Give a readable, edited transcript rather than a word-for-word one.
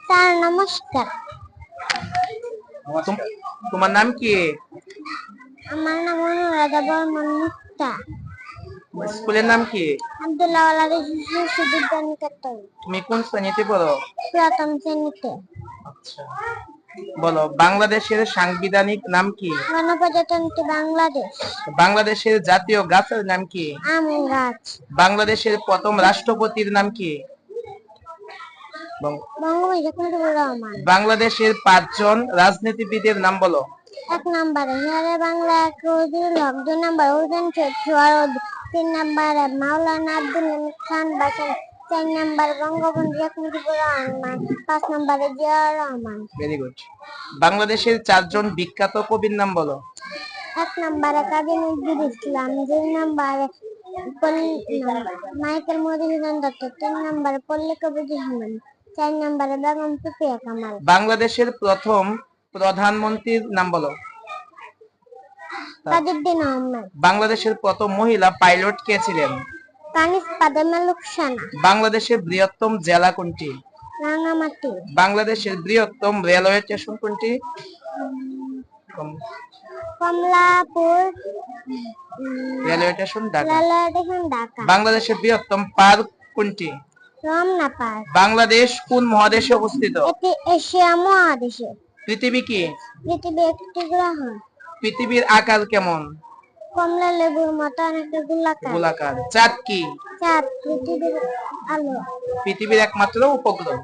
Sir নমস্কার। তোমার নাম কি? আমার নাম অনুরাধা বর্মন মুক্তা। স্কুলের নাম কি? আব্দুল্লাহ আলাদা শিশু বিজ্ঞান নিকেতন। তুমি কোন শ্রেণীতে পড়ো? প্রথম শ্রেণীতে। আচ্ছা, বলো বাংলাদেশের সাংবিধানিক নাম কি? গণপ্রজাতন্ত্রী বাংলাদেশ। বাংলাদেশের জাতীয় গাছের নাম কি? আম গাছ। বাংলাদেশের প্রথম রাষ্ট্রপতির নাম কি? বঙ্গবন্ধু মুজিবুর রহমান। বাংলাদেশের 5 জন রাজনীতিবিদের নাম বলো। 1 নম্বরে শেরে বাংলা নজরুল হক, 2 নম্বরে হুসেন শহীদ সোহরাওয়ার্দী, 3 নম্বরে মাওলানা আব্দুল হামিদ খান বাসানী, 4 নম্বরে বঙ্গবন্ধু শেখ মুজিবুর রহমান, 5 নম্বরে জিয়াউর রহমান। Very good. বাংলাদেশের 4 জন বিখ্যাত কবির নাম বলো। 1 নম্বরে কাজী নজরুল ইসলাম, 2 নম্বরে মাইকেল মধুসূদন দত্ত, 3 নম্বরে পল্লী কবীর রহমান, 4 নম্বরে বেগম সুফিয়া কামাল। বাংলাদেশের প্রথম প্রধানমন্ত্রীর নাম বলো। তাজউদ্দিন আহমেদ। বাংলাদেশের প্রথম মহিলা পাইলট কে ছিলেন? কানিজ পাদেমা লুকসানা। বাংলাদেশের বৃহত্তম জেলা কোনটি? রাঙামাটি। বাংলাদেশের বৃহত্তম রেলওয়ে স্টেশন কোনটি? Kamalapur railway station Dhaka. ঢাকা। বাংলাদেশের বৃহত্তম পার্ক কোনটি? রমনা পার্ক। বাংলাদেশ কোন মহাদেশে অবস্থিত? এটি এশিয়া মহাদেশে। পৃথিবী কি? পৃথিবী একটি গ্রহ। পৃথিবীর আকার কেমন? কমলা লেবুর মতো অনেকটা গোলাকার। গোলাকার। চাঁদ কি? চাঁদ পৃথিবীর আলো। পৃথিবীর একমাত্র উপগ্রহ।